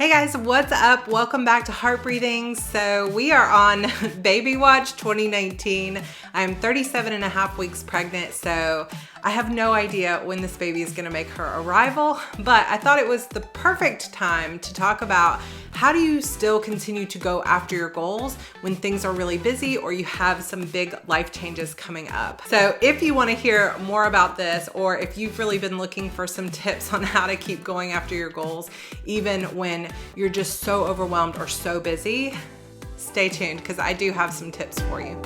Hey guys, what's up? Welcome back to Heart Breathing. So we are on Baby Watch 2019. I'm 37 and a half weeks pregnant, so I have no idea when this baby is gonna make her arrival, but I thought it was the perfect time to talk about how do you still continue to go after your goals when things are really busy or you have some big life changes coming up. So if you wanna hear more about this, or if you've really been looking for some tips on how to keep going after your goals, even when you're just so overwhelmed or so busy, stay tuned because I do have some tips for you.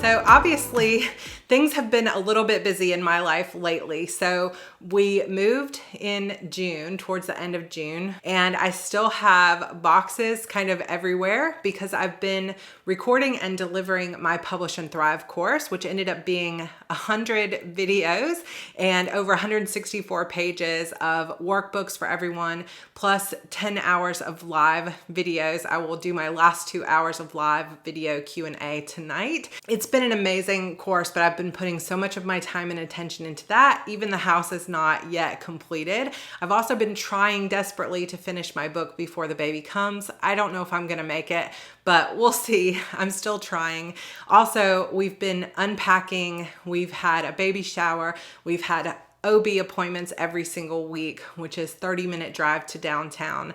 So obviously things have been a little bit busy in my life lately. So we moved in June, towards the end of June, and I still have boxes kind of everywhere because I've been recording and delivering my Publish and Thrive course, which ended up being 100 videos and over 164 pages of workbooks for everyone, plus 10 hours of live videos. I will do my last 2 hours of live video Q&A tonight. It's been an amazing course, but I've been putting so much of my time and attention into that. Even the house is not yet completed. I've also been trying desperately to finish my book before the baby comes. I don't know if I'm gonna make it, but we'll see. I'm still trying. Also, we've been unpacking. We've had a baby shower. We've had OB appointments every single week, which is 30-minute drive to downtown.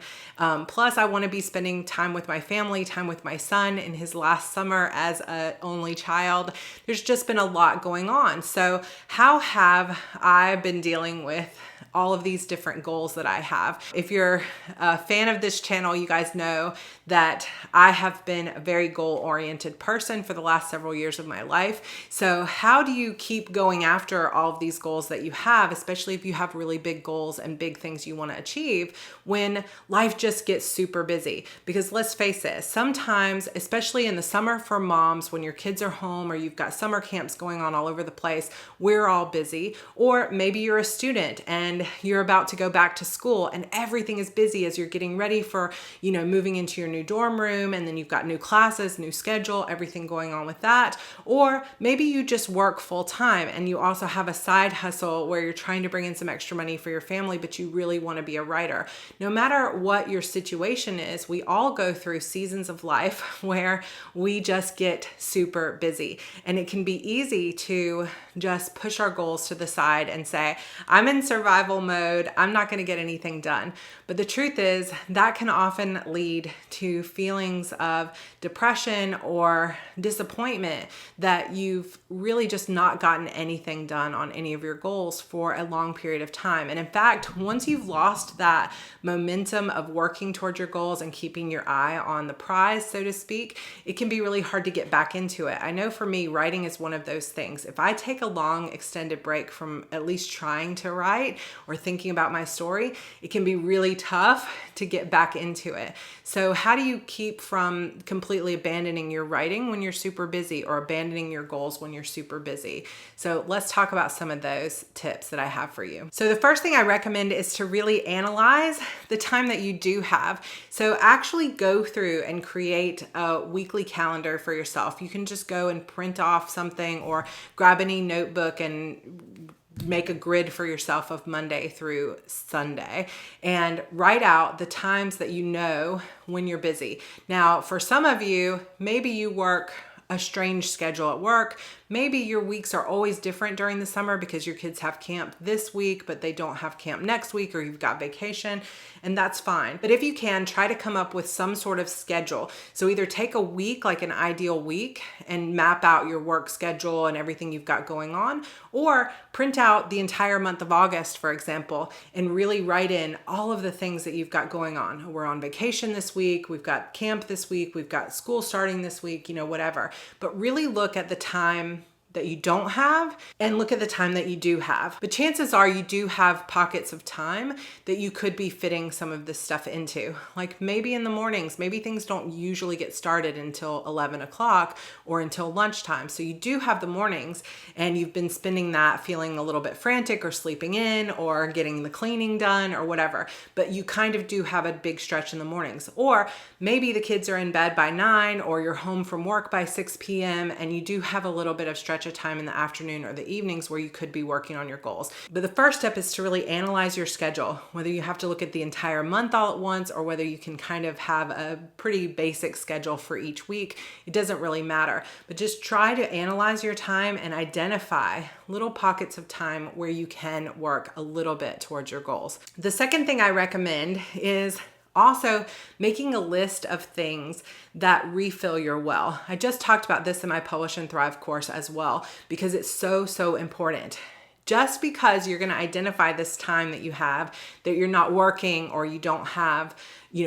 Plus, I want to be spending time with my family, time with my son in his last summer as an only child. There's just been a lot going on. So how have I been dealing with all of these different goals that I have? If you're a fan of this channel, you guys know that I have been a very goal-oriented person for the last several years of my life. So how do you keep going after all of these goals that you have, especially if you have really big goals and big things you want to achieve when life just gets super busy? Because let's face it, sometimes, especially in the summer for moms, when your kids are home or you've got summer camps going on all over the place, we're all busy. Or maybe you're a student and you're about to go back to school and everything is busy as you're getting ready for, moving into your new dorm room, and then you've got new classes, new schedule, everything going on with that. Or maybe you just work full time and you also have a side hustle where you're trying to bring in some extra money for your family, but you really want to be a writer. No matter what your situation is, we all go through seasons of life where we just get super busy, and it can be easy to just push our goals to the side and say, I'm in survival mode, I'm not going to get anything done. But the truth is that can often lead to feelings of depression or disappointment that you've really just not gotten anything done on any of your goals for a long period of time. And in fact, once you've lost that momentum of working towards your goals and keeping your eye on the prize, so to speak, it can be really hard to get back into it. I know for me, writing is one of those things. If I take a long extended break from at least trying to write or thinking about my story, it can be really tough to get back into it. So how do you keep from completely abandoning your writing when you're super busy, or abandoning your goals when you're super busy? So let's talk about some of those tips that I have for you. So the first thing I recommend is to really analyze the time that you do have. So actually go through and create a weekly calendar for yourself. You can just go and print off something or grab any notebook and make a grid for yourself of Monday through Sunday and write out the times that you know when you're busy. Now, for some of you, maybe you work a strange schedule at work. Maybe your weeks are always different during the summer because your kids have camp this week, but they don't have camp next week, or you've got vacation, and that's fine. But if you can, try to come up with some sort of schedule. So either take a week, like an ideal week, and map out your work schedule and everything you've got going on, or print out the entire month of August, for example, and really write in all of the things that you've got going on. We're on vacation this week, we've got camp this week, we've got school starting this week, whatever. But really look at the time that you don't have and look at the time that you do have. But chances are you do have pockets of time that you could be fitting some of this stuff into. Like maybe in the mornings, maybe things don't usually get started until 11 o'clock or until lunchtime. So you do have the mornings and you've been spending that feeling a little bit frantic or sleeping in or getting the cleaning done or whatever. But you kind of do have a big stretch in the mornings. Or maybe the kids are in bed by 9 or you're home from work by 6 p.m. and you do have a little bit of stretch stretch of time in the afternoon or the evenings where you could be working on your goals. But the first step is to really analyze your schedule, whether you have to look at the entire month all at once or whether you can kind of have a pretty basic schedule for each week. It doesn't really matter, but just try to analyze your time and identify little pockets of time where you can work a little bit towards your goals. The second thing I recommend is also making a list of things that refill your well. I just talked about this in my Publish and Thrive course as well, because it's so important. Just because you're going to identify this time that you have that you're not working or you don't have,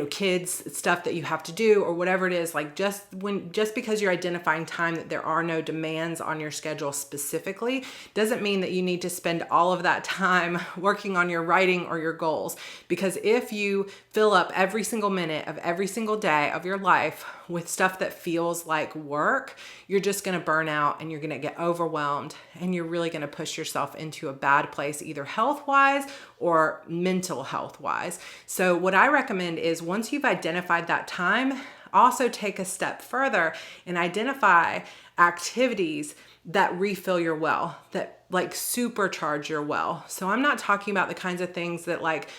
kids, stuff that you have to do or whatever it is, like just because you're identifying time that there are no demands on your schedule specifically, doesn't mean that you need to spend all of that time working on your writing or your goals. Because if you fill up every single minute of every single day of your life with stuff that feels like work, you're just going to burn out and you're going to get overwhelmed and you're really going to push yourself into a bad place, either health-wise or mental health-wise. So what I recommend is once you've identified that time, also take a step further and identify activities that refill your well, that like supercharge your well. So I'm not talking about the kinds of things that like,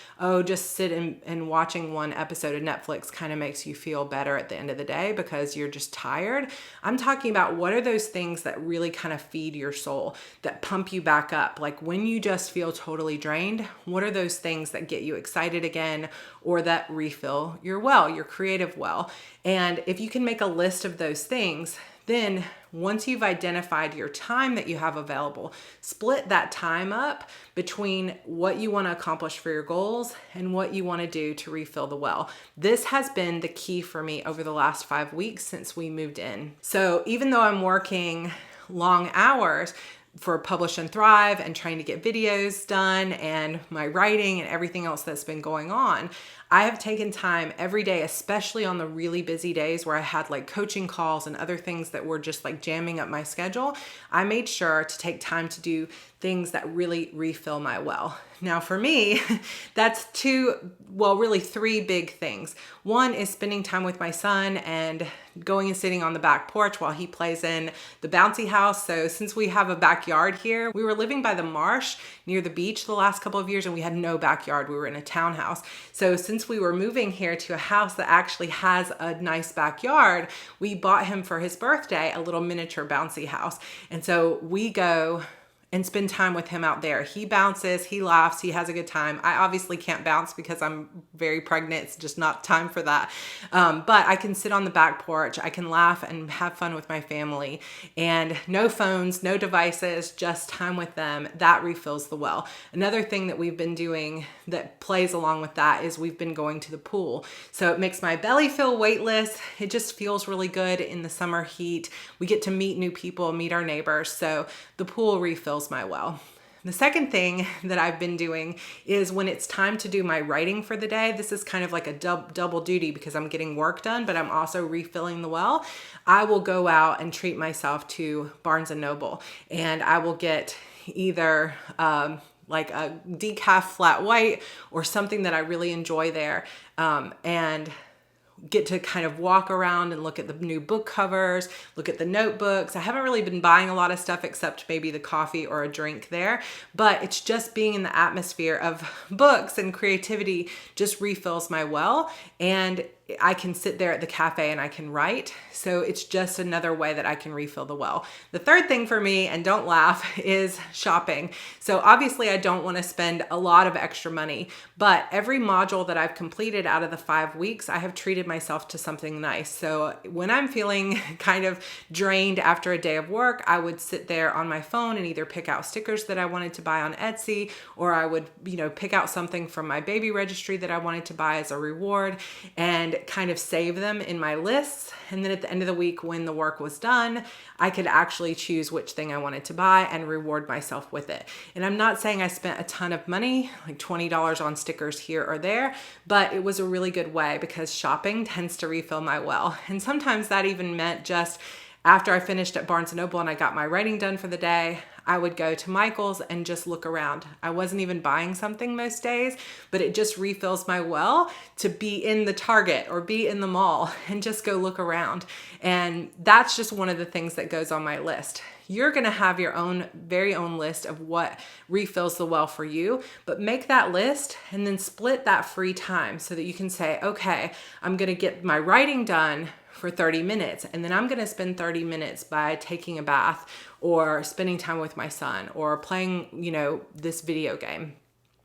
just sit and watching one episode of Netflix kind of makes you feel better at the end of the day because you're just tired. I'm talking about what are those things that really kind of feed your soul, that pump you back up. Like when you just feel totally drained, what are those things that get you excited again or that refill your well, your creative well? And if you can make a list of those things, then once you've identified your time that you have available, split that time up between what you want to accomplish for your goals and what you want to do to refill the well. This has been the key for me over the last 5 weeks since we moved in. So even though I'm working long hours for Publish and Thrive and trying to get videos done and my writing and everything else that's been going on, I have taken time every day, especially on the really busy days where I had like coaching calls and other things that were just like jamming up my schedule. I made sure to take time to do things that really refill my well. Now for me, that's really three big things. One is spending time with my son and going and sitting on the back porch while he plays in the bouncy house. So since we have a backyard here, we were living by the marsh near the beach the last couple of years and we had no backyard. We were in a townhouse. So since we were moving here to a house that actually has a nice backyard, we bought him for his birthday a little miniature bouncy house. And so we go and spend time with him out there. He bounces, he laughs, he has a good time. I obviously can't bounce because I'm very pregnant. It's just not time for that. But I can sit on the back porch. I can laugh and have fun with my family and no phones, no devices, just time with them. That refills the well. Another thing that we've been doing that plays along with that is we've been going to the pool. So it makes my belly feel weightless. It just feels really good in the summer heat. We get to meet new people, meet our neighbors. So the pool refills my well. The second thing that I've been doing is when it's time to do my writing for the day, this is kind of like a double duty because I'm getting work done, but I'm also refilling the well. I will go out and treat myself to Barnes & Noble and I will get either like a decaf flat white or something that I really enjoy there and get to kind of walk around and look at the new book covers, look at the notebooks. I haven't really been buying a lot of stuff except maybe the coffee or a drink there, but it's just being in the atmosphere of books and creativity just refills my well. And I can sit there at the cafe and I can write. So it's just another way that I can refill the well. The third thing for me, and don't laugh, is shopping. So obviously I don't want to spend a lot of extra money, but every module that I've completed out of the 5 weeks, I have treated myself to something nice. So when I'm feeling kind of drained after a day of work, I would sit there on my phone and either pick out stickers that I wanted to buy on Etsy, or I would, pick out something from my baby registry that I wanted to buy as a reward and kind of save them in my lists. And then at the end of the week, when the work was done, I could actually choose which thing I wanted to buy and reward myself with it. And I'm not saying I spent a ton of money, like $20 on stickers here or there, but it was a really good way because shopping tends to refill my well. And sometimes that even meant just After I finished at Barnes & Noble and I got my writing done for the day, I would go to Michael's and just look around. I wasn't even buying something most days, but it just refills my well to be in the Target or be in the mall and just go look around. And that's just one of the things that goes on my list. You're gonna have your own, very own list of what refills the well for you, but make that list and then split that free time so that you can say, okay, I'm gonna get my writing done for 30 minutes. And then I'm gonna spend 30 minutes by taking a bath or spending time with my son or playing, this video game.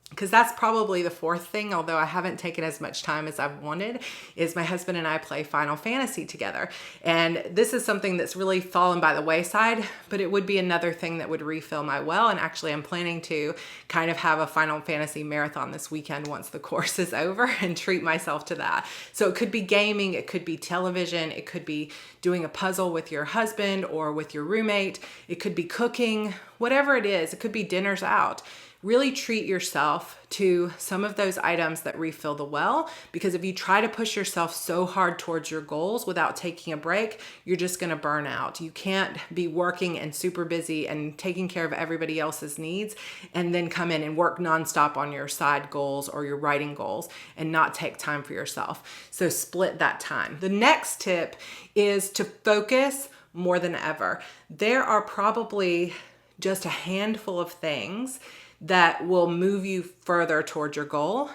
Because that's probably the fourth thing, although I haven't taken as much time as I've wanted, is my husband and I play Final Fantasy together. And this is something that's really fallen by the wayside, but it would be another thing that would refill my well. And actually I'm planning to kind of have a Final Fantasy marathon this weekend once the course is over and treat myself to that. So it could be gaming, it could be television, it could be doing a puzzle with your husband or with your roommate, it could be cooking, whatever it is, it could be dinners out. Really treat yourself to some of those items that refill the well, because if you try to push yourself so hard towards your goals without taking a break, you're just gonna burn out. You can't be working and super busy and taking care of everybody else's needs and then come in and work nonstop on your side goals or your writing goals and not take time for yourself. So split that time. The next tip is to focus more than ever. There are probably just a handful of things that will move you further towards your goal,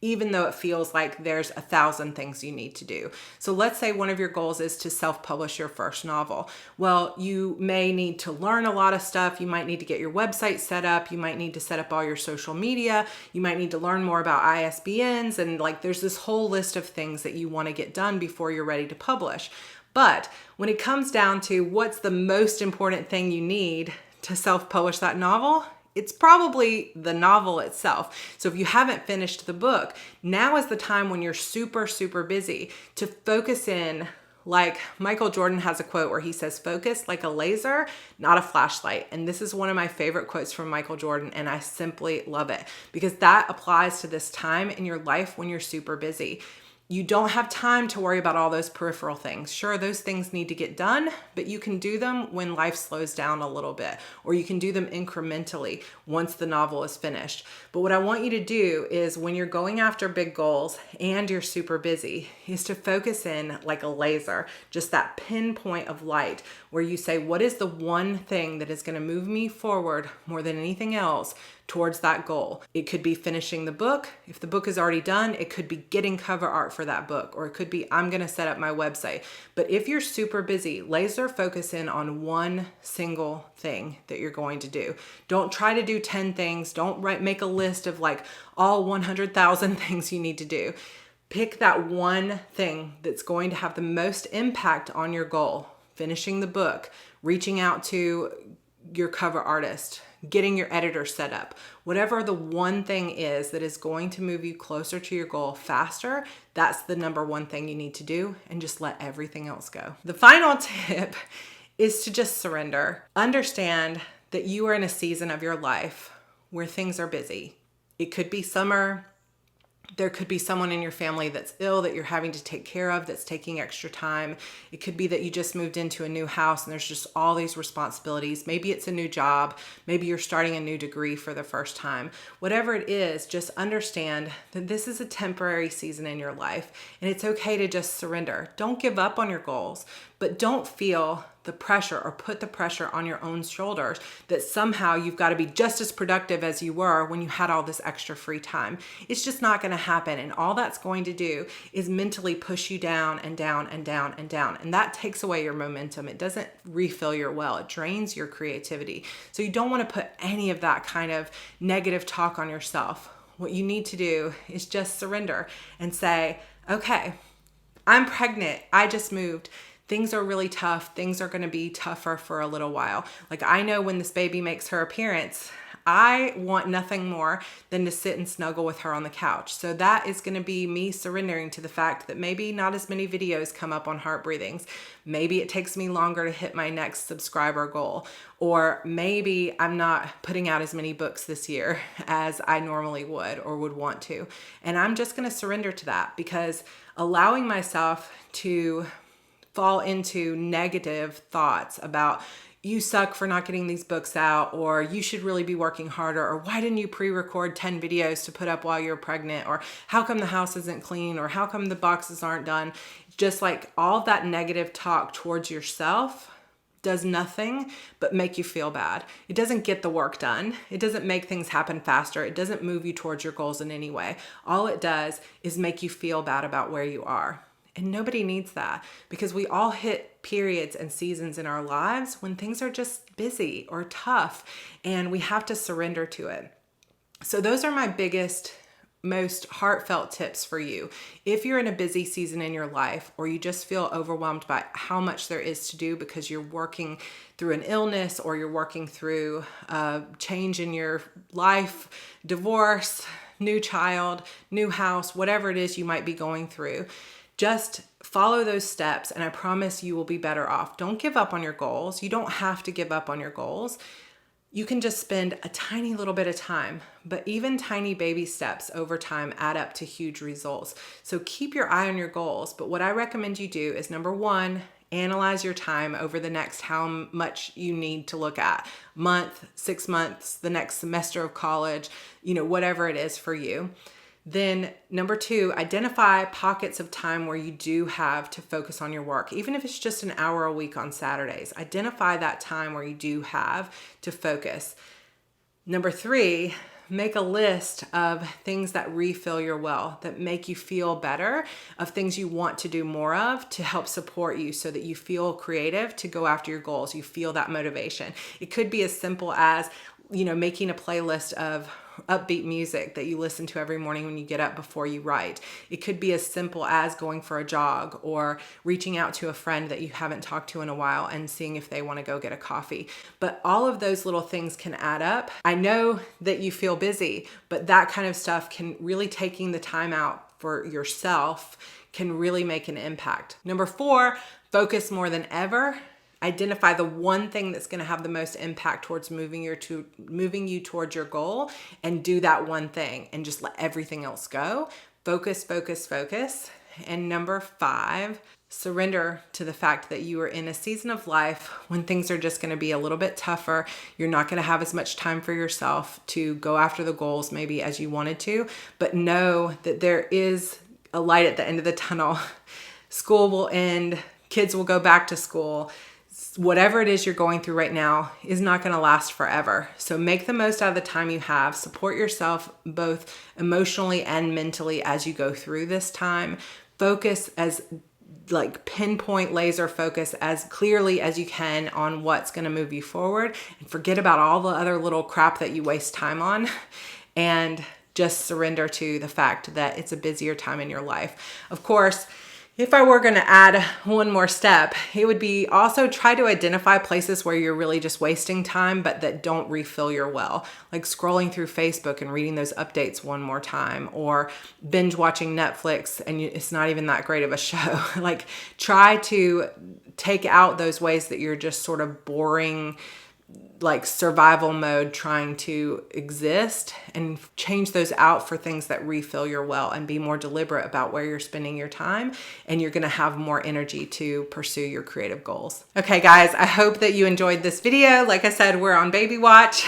even though it feels like there's 1,000 things you need to do. So let's say one of your goals is to self-publish your first novel. Well, you may need to learn a lot of stuff. You might need to get your website set up. You might need to set up all your social media. You might need to learn more about ISBNs. And there's this whole list of things that you want to get done before you're ready to publish. But when it comes down to what's the most important thing you need to self-publish that novel, it's probably the novel itself. So if you haven't finished the book, now is the time when you're super, super busy to focus in. Like Michael Jordan has a quote where he says, focus like a laser, not a flashlight. And this is one of my favorite quotes from Michael Jordan. And I simply love it because that applies to this time in your life when you're super busy. You don't have time to worry about all those peripheral things. Sure, those things need to get done, but you can do them when life slows down a little bit, or you can do them incrementally once the novel is finished. But what I want you to do is when you're going after big goals and you're super busy, is to focus in like a laser, just that pinpoint of light where you say, what is the one thing that is going to move me forward more than anything else towards that goal? It could be finishing the book. If the book is already done, it could be getting cover art for that book, or it could be I'm going to set up my website. But if you're super busy, laser focus in on one single thing that you're going to do. Don't try to do 10 things. Don't make a list of all 100,000 things you need to do. Pick that one thing that's going to have the most impact on your goal. Finishing the book, reaching out to your cover artist, getting your editor set up, whatever the one thing is that is going to move you closer to your goal faster, that's the number one thing you need to do, and just let everything else go. The final tip is to just surrender. Understand that you are in a season of your life where things are busy. It could be summer. There could be someone in your family that's ill that you're having to take care of, that's taking extra time. It could be that you just moved into a new house and there's just all these responsibilities. Maybe it's a new job. Maybe you're starting a new degree for the first time. Whatever it is, just understand that this is a temporary season in your life and it's okay to just surrender. Don't give up on your goals, but don't feel the pressure or put the pressure on your own shoulders that somehow you've got to be just as productive as you were when you had all this extra free time. It's just not going to happen. And all that's going to do is mentally push you down and down and down and down. And that takes away your momentum. It doesn't refill your well. It drains your creativity. So you don't want to put any of that kind of negative talk on yourself. What you need to do is just surrender and say, okay, I'm pregnant. I just moved. Things are really tough. Things are going to be tougher for a little while. I know when this baby makes her appearance, I want nothing more than to sit and snuggle with her on the couch. So that is going to be me surrendering to the fact that maybe not as many videos come up on heart breathings. Maybe it takes me longer to hit my next subscriber goal. Or maybe I'm not putting out as many books this year as I normally would or would want to. And I'm just going to surrender to that because allowing myself to fall into negative thoughts about you suck for not getting these books out, or you should really be working harder, or why didn't you pre-record 10 videos to put up while you're pregnant, or how come the house isn't clean, or how come the boxes aren't done. Just like all that negative talk towards yourself does nothing but make you feel bad. It doesn't get the work done. It doesn't make things happen faster. It doesn't move you towards your goals in any way. All it does is make you feel bad about where you are. And nobody needs that, because we all hit periods and seasons in our lives when things are just busy or tough, and we have to surrender to it. So those are my biggest, most heartfelt tips for you. If you're in a busy season in your life, or you just feel overwhelmed by how much there is to do because you're working through an illness, or you're working through a change in your life, divorce, new child, new house, whatever it is you might be going through, just follow those steps, and I promise you will be better off. Don't give up on your goals. You don't have to give up on your goals. You can just spend a tiny little bit of time, but even tiny baby steps over time add up to huge results. So keep your eye on your goals. But what I recommend you do is, number one, analyze your time over the next how much you need to look at. Month, 6 months, the next semester of college, whatever it is for you. Then number two, identify pockets of time where you do have to focus on your work. Even if it's just an hour a week on Saturdays, identify that time where you do have to focus. Number three, make a list of things that refill your well, that make you feel better, of things you want to do more of to help support you so that you feel creative to go after your goals. You feel that motivation. It could be as simple as, making a playlist of upbeat music that you listen to every morning when you get up before you write. It could be as simple as going for a jog, or reaching out to a friend that you haven't talked to in a while and seeing if they want to go get a coffee. But all of those little things can add up. I know that you feel busy, but that kind of stuff can really, taking the time out for yourself can really make an impact. Number four, focus more than ever. Identify the one thing that's going to have the most impact towards moving you towards your goal, and do that one thing, and just let everything else go. Focus, focus, focus. And number five, surrender to the fact that you are in a season of life when things are just going to be a little bit tougher. You're not going to have as much time for yourself to go after the goals maybe as you wanted to, but know that there is a light at the end of the tunnel. School will end. Kids will go back to school. Whatever it is you're going through right now is not going to last forever. So make the most out of the time you have. Support yourself both emotionally and mentally as you go through this time. Focus as pinpoint laser focus as clearly as you can on what's going to move you forward, and forget about all the other little crap that you waste time on, and just surrender to the fact that it's a busier time in your life. Of course, if I were going to add one more step, it would be also try to identify places where you're really just wasting time, but that don't refill your well, like scrolling through Facebook and reading those updates one more time, or binge watching Netflix and it's not even that great of a show. Try to take out those ways that you're just sort of boring, survival mode trying to exist, and change those out for things that refill your well, and be more deliberate about where you're spending your time, and you're going to have more energy to pursue your creative goals. Okay, guys, I hope that you enjoyed this video. Like I said, we're on baby watch.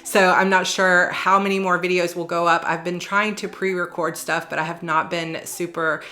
So I'm not sure how many more videos will go up. I've been trying to pre-record stuff, but I have not been super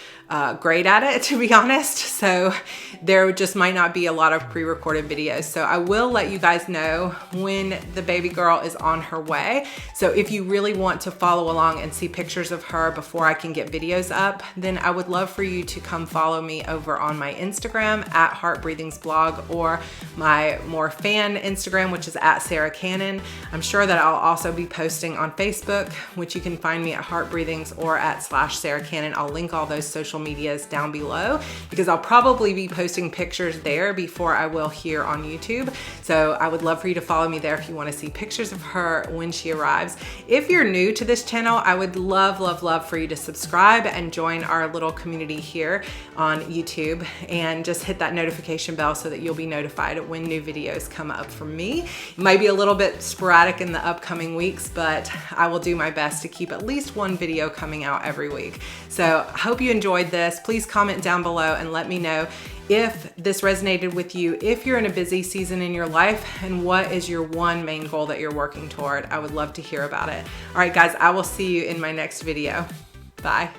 great at it, to be honest. So there just might not be a lot of pre-recorded videos. So I will let you guys know when the baby girl is on her way. So if you really want to follow along and see pictures of her before I can get videos up, then I would love for you to come follow me over on my Instagram at Heart Breathings Blog, or my more fan Instagram, which is at Sarra Cannon. I'm sure that I'll also be posting on Facebook, which you can find me at Heart Breathings or at /Sarra Cannon. I'll link all those social medias down below, because I'll probably be posting pictures there before I will here on YouTube. So I would love for you to follow me there if you want to see pictures of her when she arrives. If you're new to this channel, I would love, love, love for you to subscribe and join our little community here on YouTube, and just hit that notification bell so that you'll be notified when new videos come up from me. It might be a little bit sporadic in the upcoming weeks, but I will do my best to keep at least one video coming out every week. So I hope you enjoyed this. Please comment down below and let me know if this resonated with you, if you're in a busy season in your life, and what is your one main goal that you're working toward. I would love to hear about it. All right, guys, I will see you in my next video. Bye.